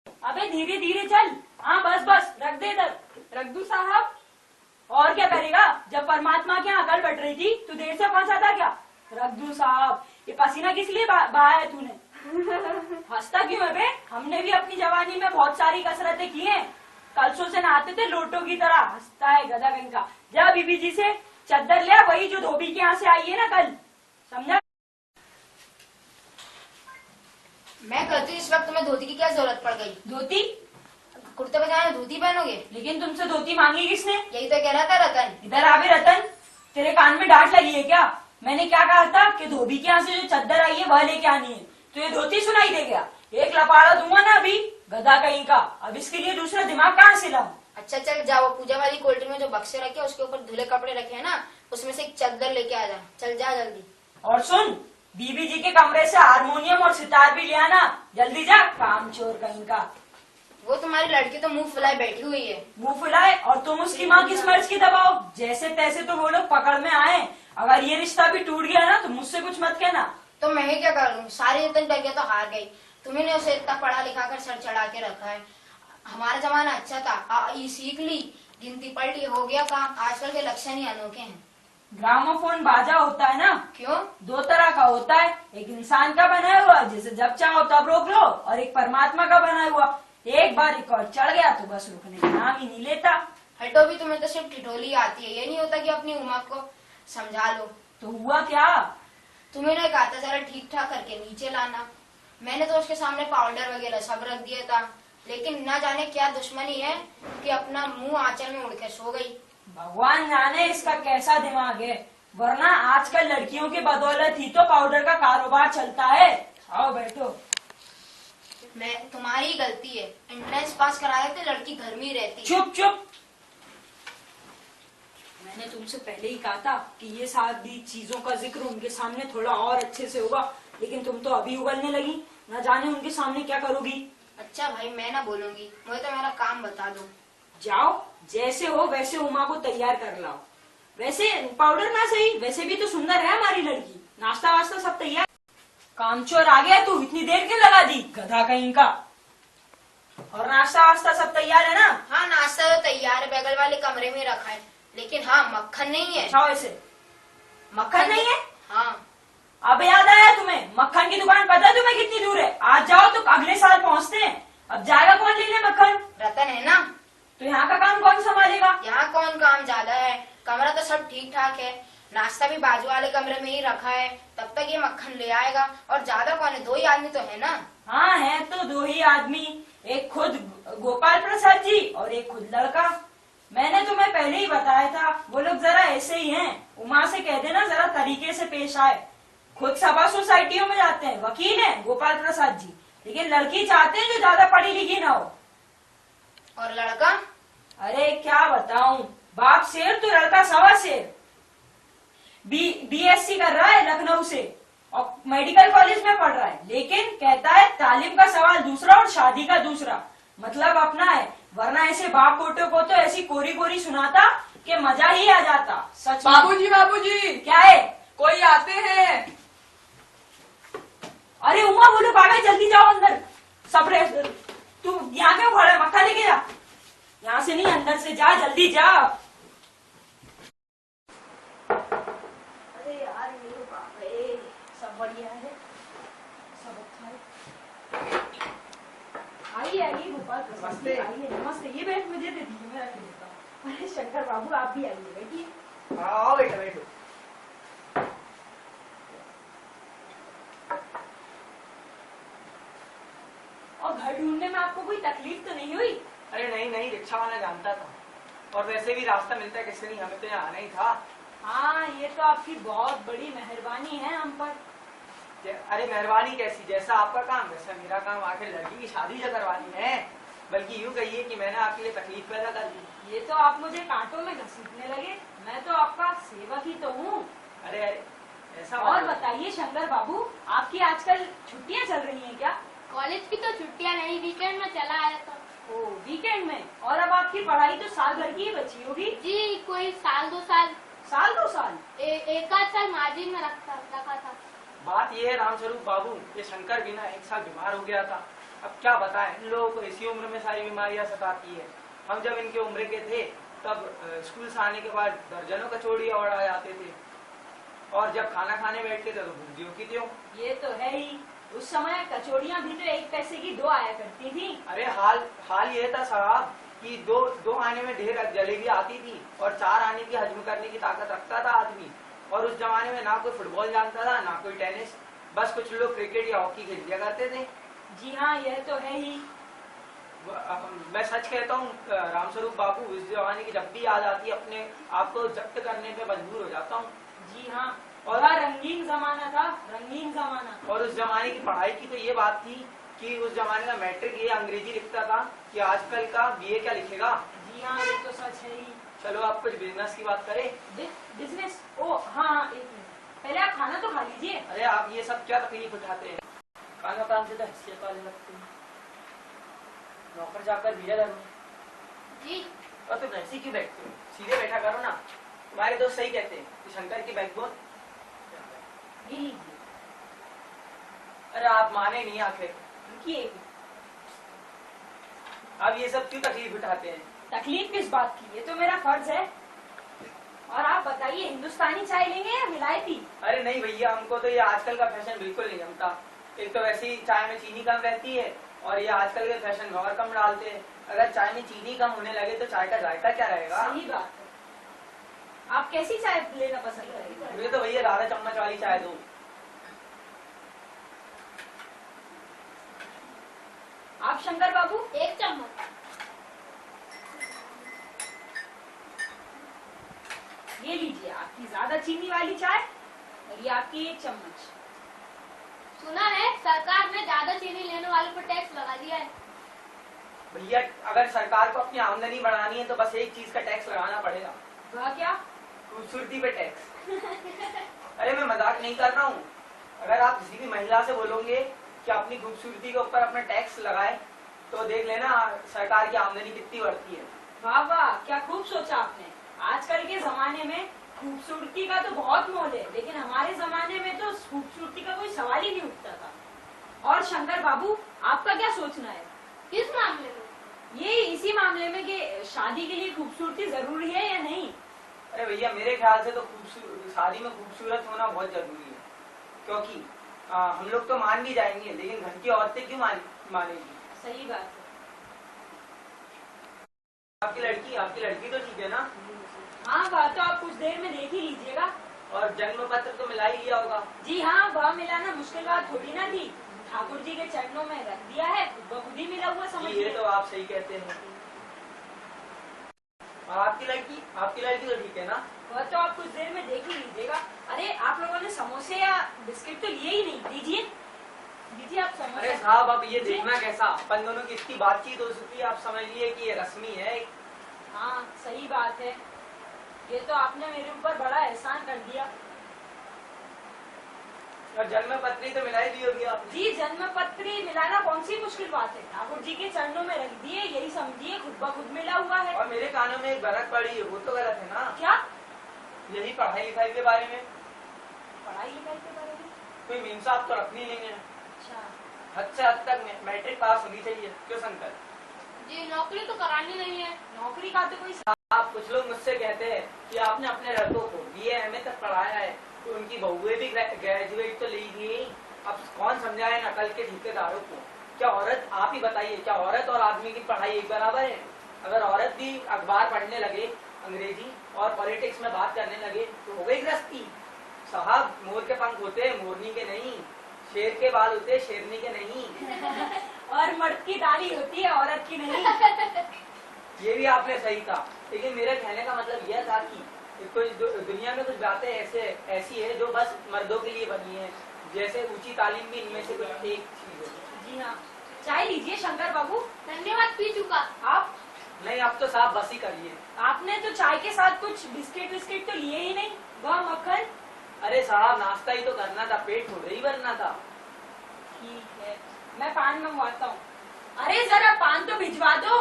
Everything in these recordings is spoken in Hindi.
अबे धीरे धीरे चल। हाँ बस बस रख दे इधर। रख दूं साहब? और क्या करेगा? जब परमात्मा की अकल बट रही थी तो देर से पहुंचा था क्या? रख दूं साहब। ये पसीना किस लिए बहाया है तूने? हंसता क्यों है बे? हमने भी अपनी जवानी में बहुत सारी कसरतें की हैं। कलसों से नहाते थे लोटों की तरह। हंसता है गधा कहीं का। जा बीबी जी से चद्दर ले, वही जो धोबी के यहाँ से आई है ना कल, समझा? मैं कहती हूँ इस वक्त तुम्हें धोती की क्या जरूरत पड़ गई? धोती? कुर्ते पजामे धोती पहनोगे? लेकिन तुमसे धोती मांगी किसने? यही तो कह रहा था रतन। इधर आ बे रतन। तेरे कान में डांट लगी है क्या? मैंने क्या कहा था कि धोबी के यहाँ से जो चद्दर आई है वह लेके आनी है, तो ये धोती सुनाई दे गया? एक लपाड़ा दूंगा ना अभी, गधा कहीं का। अब इसके लिए दूसरा दिमाग कहाँ से लाऊं? अच्छा चल जाओ, पूजा वाली कोल्ड में जो बक्से रखे हैं उसके ऊपर धुले कपड़े रखे हैं ना, उसमें से एक चद्दर लेके आ जा। चल जा जल्दी। और सुन, बीबी जी के कमरे से हारमोनियम और सितार भी ले आना। जल्दी जा, कामचोर कहीं का। वो तुम्हारी लड़की तो मुंह फुलाए बैठी हुई है। मुंह फुलाए और तुम उसकी माँ किस मर्ज की दबाओ? जैसे तैसे तो वो लोग पकड़ में आए। अगर ये रिश्ता भी टूट गया ना तो मुझसे कुछ मत कहना। तो मैं ही क्या कर लूं? सारे यत्न करके तो हार गई। तुम्ही ने उसे इतना पढ़ा लिखा कर सर चढ़ा के रखा है। हमारा जमाना अच्छा था, ये सीख ली, गिनती पढ़ ली, हो गया काम। आजकल के लक्षण ही अनोखे हैं। ग्रामोफोन बाजा होता है ना, क्यों? दो तरह का होता है। एक इंसान का बनाया हुआ जिसे जब चाहो तब रोक लो, और एक परमात्मा का बनाया हुआ। एक बार रिकॉर्ड चढ़ गया तो बस रुकने का नाम ही नहीं लेता। हटो भी, तुम्हें तो सिर्फ ठिठोली आती है। ये नहीं होता कि अपनी उमा को समझा लो। तो हुआ क्या? तुम्हें ने कहा था जरा ठीक ठाक करके नीचे लाना। मैंने तो उसके सामने पाउडर वगैरह सब रख दिया था, लेकिन न जाने क्या दुश्मनी है कि अपना मुंह आंचल में उड़ के सो गई। भगवान जाने इसका कैसा दिमाग है, वरना आजकल लड़कियों की बदौलत ही तो पाउडर का कारोबार चलता है। आओ बैठो। मैं तुम्हारी गलती है। एंट्रेंस पास कराया थे, लड़की घर में ही रहती। चुप चुप। मैंने तुमसे पहले ही कहा था कि ये सारी चीजों का जिक्र उनके सामने थोड़ा और अच्छे से होगा, लेकिन तुम तो अभी उगलने लगी। न जाने उनके सामने क्या करोगी। अच्छा भाई, मैं ना बोलूंगी, मुझे तो मेरा काम बता दो। जाओ, जैसे हो वैसे उमा को तैयार कर लाओ। वैसे पाउडर ना सही, वैसे भी तो सुंदर है हमारी लड़की। नाश्ता वास्ता सब तैयार। कामचोर आ गया तू, इतनी देर क्यों लगा दी गधा कहीं का? और नाश्ता वास्ता सब तैयार है ना? हाँ नाश्ता तो तैयार है, बगल वाले कमरे में रखा है, लेकिन हाँ मक्खन नहीं है। अच्छा वैसे मक्खन नहीं है? हाँ। अब याद आया तुम्हें? मक्खन की दुकान पता है तुम्हें कितनी दूर है? आज जाओ तो अगले साल पहुँचते हैं। अब जाएगा कौन लेने मक्खन? रतन है ना। तो यहाँ का काम कौन संभालेगा? यहाँ कौन काम ज्यादा है, कमरा तो सब ठीक ठाक है, नाश्ता भी बाजू वाले कमरे में ही रखा है। तब तक ये मक्खन ले आएगा। और ज्यादा कौन है, दो ही आदमी तो है ना। हाँ है तो दो ही आदमी, एक खुद गोपाल प्रसाद जी और एक खुद लड़का। मैंने तुम्हें पहले ही बताया था, वो लोग जरा ऐसे ही हैं। उमा से कह देना जरा तरीके से पेश आए। खुद सभा सोसाइटियों में जाते हैं, वकील है गोपाल प्रसाद जी, लेकिन लड़की चाहते हैं जो ज्यादा पढ़ी लिखी ना हो। और लड़का? अरे क्या बताऊं, बाप शेर तो लड़का सवा शेर। बीएससी कर रहा है लखनऊ से और मेडिकल कॉलेज में पढ़ रहा है, लेकिन कहता है तालीम का सवाल दूसरा और शादी का दूसरा। मतलब अपना है, वरना ऐसे बाप पोटो को तो ऐसी कोरी कोरी सुनाता कि मजा ही आ जाता। सच में। बाबूजी बाबूजी, क्या है? कोई आते हैं। अरे उमा बोलो पागल, जल्दी जाओ अंदर। सब तू यहाँ क्यों खड़ा है? मक्खन लेके जा। यहाँ से नहीं, अंदर से जा, जल्दी जा। अरे यार मेरे बाबा, सब बढ़िया है, सब अच्छा है। आइए आइए गोपाल प्रसाद जी, आइए। नमस्ते। ये बैठ मुझे दे दीजिए, मैं रख देता हूँ। अरे शंकर बाबू आप भी आइए, बैठिए। आओ बेटा बैठो। और घर ढूंढने में आपको कोई तकलीफ तो नहीं हुई? अरे नहीं नहीं, रिक्शा वाला जानता था, और वैसे भी रास्ता मिलता है किससे नहीं, हमें तो यहाँ आना ही था। हाँ ये तो आपकी बहुत बड़ी मेहरबानी है हम पर। अरे मेहरबानी कैसी, जैसा आपका काम वैसा मेरा काम। आखिर लड़की की शादी जो करवानी है, बल्कि यूँ कहिए कि मैंने आपके लिए तकलीफ पैदा कर दी। ये तो आप मुझे कांटों में घसीटने लगे, मैं तो आपका सेवक ही तो हूँ। अरे अरे ऐसा और बताइए शंकर बाबू, आपकी आजकल छुट्टियाँ चल रही हैं क्या? कॉलेज की तो छुट्टियां नहीं, वीकेंड में चला आया था। ओ वीकेंड में? और अब आपकी पढ़ाई तो साल भर की ही बची होगी। जी कोई साल दो साल। साल दो साल? एक आध साल मार्जिन में रखा था। बात ये है रामस्वरूप बाबू, ये शंकर भी ना एक साल बीमार हो गया था, अब क्या बताएं, इन लोगों को इसी उम्र में सारी बीमारियां सताती है। हम जब इनके उम्र के थे तब स्कूल से आने के बाद दर्जनों कचौड़ियां और आ जाते थे, और जब खाना खाने बैठते थे तो भुर्जियों की त्यों। ये तो है ही, उस समय कचौड़ियाँ भी तो 1 पैसे की 2 आया करती थी। अरे हाल ये था साहब कि दो आने में ढेर जलेबी आती थी और 4 आने की हजम करने की ताकत रखता था आदमी। और उस जमाने में ना कोई फुटबॉल जानता था ना कोई टेनिस, बस कुछ लोग क्रिकेट या हॉकी खेल लिया करते थे। जी हाँ, यह तो है ही। मैं सच कहता हूँ रामस्वरूप बाबू, उस जमाने की जब भी याद आती है अपने आप को जब्त करने पे मजबूर हो जाता हूँ। जी हाँ, और रंगीन जमाना था, रंगीन जमाना। और उस जमाने की पढ़ाई की तो ये बात थी कि उस जमाने का मैट्रिक ये अंग्रेजी लिखता था कि आजकल का बीए क्या लिखेगा। जी हाँ, ये तो सच है ही। चलो आप कुछ बिजनेस की बात करें। बिजनेस? ओ हाँ, 1 मिनट, पहले आप खाना तो खा लीजिए। अरे आप ये सब क्या तकलीफ उठाते हैं, खाना काम से तो हैसियत वाले लगते हैं, नौकर जाकर भेजा घर में। जी और तुम ऐसी क्यों बैठते हो, सीधे बैठा करो ना। तुम्हारे दोस्त सही कहते हैं कि शंकर की बैकबोन। ये लीजिए। अरे आप माने नहीं आखिर, रुकिए। आप ये सब क्यों तकलीफ उठाते हैं। तकलीफ किस बात की, ये तो मेरा फर्ज है। और आप बताइए, हिंदुस्तानी चाय लेंगे या विलायती? अरे नहीं भैया, हमको तो ये आजकल का फैशन बिल्कुल नहीं जमता। एक तो वैसे ही चाय में चीनी कम रहती है और ये आजकल के फैशन में और कम डालते हैं। अगर चाय में चीनी कम होने लगे तो चाय का जायका क्या रहेगा। सही बात है। आप कैसी चाय लेना पसंद करेंगे? मुझे तो भैया 12 चम्मच वाली चाय दो। आप शंकर बाबू? 1 चम्मच। ये लीजिए आपकी ज्यादा चीनी वाली चाय, और ये आपकी 1 चम्मच। सुना है सरकार ने ज्यादा चीनी लेने वालों पर टैक्स लगा दिया है। भैया अगर सरकार को अपनी आमदनी बढ़ानी है तो बस एक चीज का टैक्स लगाना पड़ेगा। वह क्या? खूबसूरती पे टैक्स। अरे मैं मजाक नहीं कर रहा हूँ। अगर आप किसी भी महिला से बोलोगे कि अपनी खूबसूरती के ऊपर अपना टैक्स लगाए तो देख लेना सरकार की आमदनी कितनी बढ़ती है। वाह वाह, क्या खूब सोचा आपने। आजकल के जमाने में खूबसूरती का तो बहुत मोल है, लेकिन हमारे जमाने में तो खूबसूरती का कोई सवाल ही नहीं उठता था। और शंकर बाबू, आपका क्या सोचना है किस मामले में? ये इसी मामले में कि शादी के लिए खूबसूरती जरूरी है या नहीं? अरे भैया मेरे ख्याल से तो शादी में खूबसूरत होना बहुत जरूरी है, क्योंकि हम लोग तो मान भी जाएंगे लेकिन घर की औरतें क्यों मानेगी। सही बात है। आपकी लड़की तो ठीक है ना। हाँ, वह तो आप कुछ देर में देख ही लीजिएगा। और जन्म पत्र तो मिला ही लिया होगा। जी हाँ, वह मिलाना मुश्किल बात थोड़ी ना थी। ठाकुर जी के चरणों में रख दिया है, खुद ही मिला हुआ ये समझिए। तो आप सही कहते हैं। और आपकी लड़की तो ठीक है ना। वह तो आप कुछ देर में देख ही लीजिएगा। अरे आप लोगों ने समोसे या बिस्किट तो लिए ही नहीं। लीजिए लीजिए आप अरे समोसे। साहब अब ये देखना कैसा, अपन दोनों की इतनी बातचीत हो चुकी है, आप समझ लिए कि ये रस्मी है। हाँ सही बात है, ये तो आपने मेरे ऊपर बड़ा एहसान कर दिया। और जन्म पत्री तो मिलाई दी होगी आपने। जी, जन्म पत्री मिलाना कौन सी मुश्किल बात है। ठाकुर जी के चरणों में रख दिए, यही समझिए खुद ब खुद मिला हुआ है। और मेरे कानों में एक भनक पड़ी है, वो तो गलत है ना। क्या? यही पढ़ाई लिखाई के बारे में। पढ़ाई लिखाई के बारे में? कोई मीम साहब तो रखनी नहीं है। अच्छा। हद से हद तक मैट्रिक पास होनी चाहिए। क्यों शंकर? जी नौकरी तो करानी नहीं है। नौकरी का तो कोई आप कुछ लोग मुझसे कहते हैं कि आपने अपने लड़कों को बीए एमए तक पढ़ाया है तो उनकी बहुएं भी ग्रेजुएट तो ली गई। अब कौन समझाए नकल के ठेकेदारों को। क्या औरत, आप ही बताइए, क्या औरत और आदमी की पढ़ाई एक बराबर है? अगर औरत भी अखबार पढ़ने लगे, अंग्रेजी और पॉलिटिक्स में बात करने लगे तो हो गई गृहस्थी। साहब मोर के पंख होते हैं, मोरनी के नहीं। शेर के बाल होते हैं, शेरनी के नहीं। और मर्द की दाढ़ी होती है, औरत की नहीं। ये भी आपने सही कहा, लेकिन मेरे कहने का मतलब यह था कि कुछ दुनिया में कुछ बातें ऐसी है जो बस मर्दों के लिए बनी है, जैसे ऊंची तालीम भी इनमें से कुछ एक चीज है। जी हाँ, चाय लीजिए शंकर बाबू। धन्यवाद, पी चुका। आप? नहीं, आप तो साहब बस ही करिए। आपने तो चाय के साथ कुछ बिस्किट विस्किट तो लिए ही नहीं, वह मक्खन। अरे साहब नाश्ता ही तो करना था, पेट थोड़ा ही भरना था। ठीक है, मैं पान मंगवाता हूँ। अरे जरा पान तो भिजवा दो।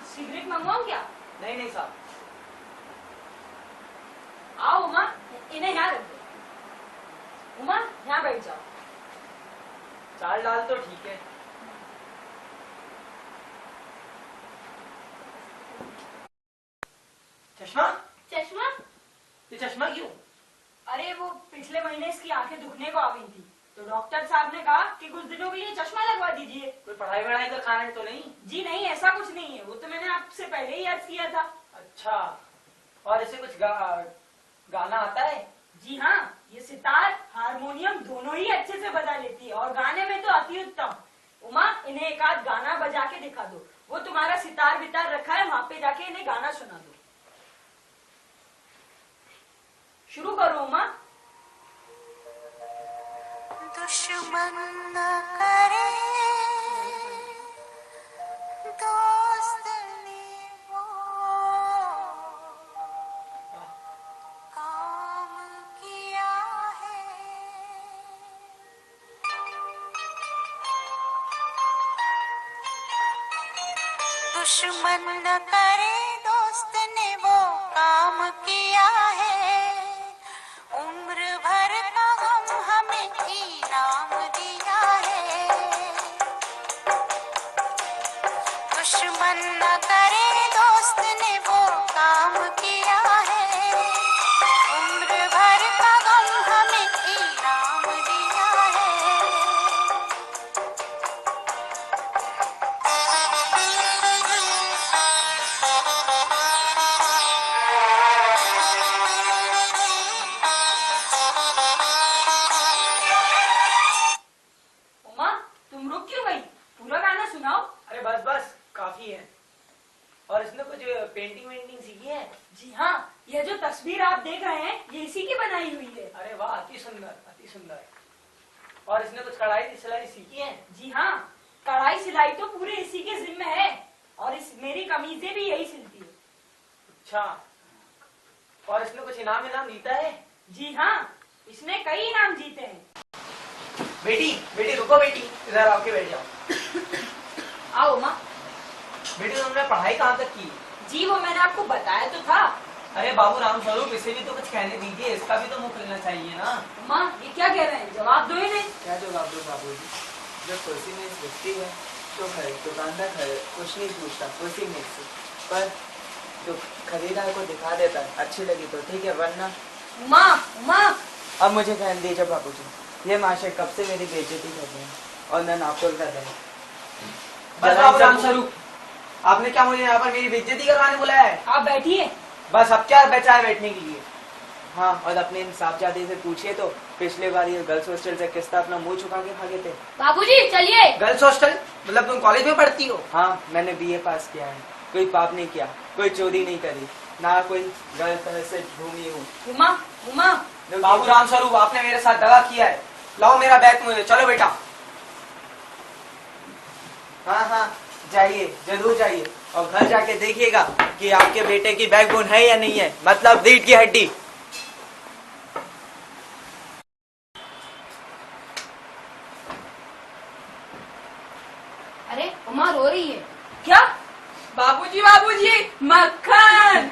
सिगरेट मंगवाऊं क्या? नहीं नहीं साहब। आओ उमा, इन्हें यहाँ रख दो। उमा यहाँ बैठ जाओ। चाल डाल तो ठीक है। इसकी आंखें दुखने को आ गई थी, तो डॉक्टर साहब ने कहा कि कुछ दिनों के लिए चश्मा लगवा दीजिए। कोई पढ़ाई वढ़ाई का कारण तो नहीं? जी नहीं, ऐसा कुछ नहीं है, वो तो मैंने आपसे पहले ही अर्ज किया था। अच्छा, और इसे कुछ गाना आता है? जी हाँ, ये सितार हारमोनियम दोनों ही अच्छे से बजा लेती है और गाने में तो अति उत्तम। उमा, इन्हें एक आध गाना बजा के दिखा दो। वो तुम्हारा सितार वितार रखा है, वहां पे जाके इन्हें गाना सुना दो। शुरू करो उमा। दुश्मन न करे दोस्त ने वो काम किया है। दुश्मन न करे दोस्त ने वो काम किया है। उम्र भर का गम हमें इनाम दिया है। दुश्मन न करे दोस्त ने वो काम किया है। उम्र भर का गम हमें इनाम दिया है। उमा, तुम रुक क्यों गई? पूरा गाना सुनाओ। अरे बस बस, काफी है। और इसने कुछ पेंटिंग वेंटिंग सीखी है? जी हाँ, यह जो तस्वीर आप देख रहे हैं ये इसी की बनाई हुई है। अरे वाह, अति सुंदर, अति सुंदर। और इसने कुछ कढ़ाई सिलाई सीखी है? जी हाँ, कढ़ाई सिलाई तो पूरे इसी के जिम्मे है और इस मेरी कमीजें भी यही सिलती है। अच्छा, और इसने कुछ इनाम इनाम जीता है? जी हाँ, इसने कई इनाम जीते हैं। बेटी बेटी रुको, बेटी इधर आके बैठ जाओ। आओ उमा। बेटी तुमने पढ़ाई कहाँ तक की? जी वो मैंने आपको बताया तो था। अरे बाबू राम स्वरूप, इसे भी तो कुछ कहने दीजिए, इसका भी तो मुंह खुलना चाहिए ना। उमा, ये क्या कह रहे हैं? जवाब दो इन्हें। क्या जवाब दो बाबूजी? जब कुर्सी में दिखती है तो दुकानदार कुछ नहीं पूछता, कुर्सी में से पर जो खरीदार को दिखा देता है, अच्छी लगी तो ठीक है, वरना उमा, उमा। अब मुझे कहने दीजिए बाबूजी, ये माशे कब से मेरी बेइज्जती कर रहे हैं और न नापुल कर रहे हैं। बस बाबू राम स्वरूप, आपने क्या मुझे यहाँ पर मेरी बेइज्जती करवाने बुलाया है? आप बैठिए। बस अब क्या बचा है बैठने के लिए? हाँ, और अपने इन साहबजादे से पूछिए तो पिछले बार ये गर्ल्स हॉस्टल से किस्ता अपना मुंह छुपा के भागे थे। बाबूजी चलिए। गर्ल्स हॉस्टल मतलब तुम कॉलेज में पढ़ती हो? हाँ, मैंने बीए पास किया है, कोई पाप नहीं किया, कोई चोरी नहीं करी, ना कोई गलत तरह से घूमी हूँ। उमा, उमा। बाबू राम स्वरूप, आपने मेरे साथ दगा किया है। लाओ मेरा बैग मुझे, चलो बेटा। हाँ हाँ, जाइए, जरूर जाइए और घर जाके देखिएगा कि आपके बेटे की बैकबोन है या नहीं है, मतलब रीढ़ की हड्डी। अरे उमा रो रही है। क्या? बाबूजी, बाबूजी, मक्खन।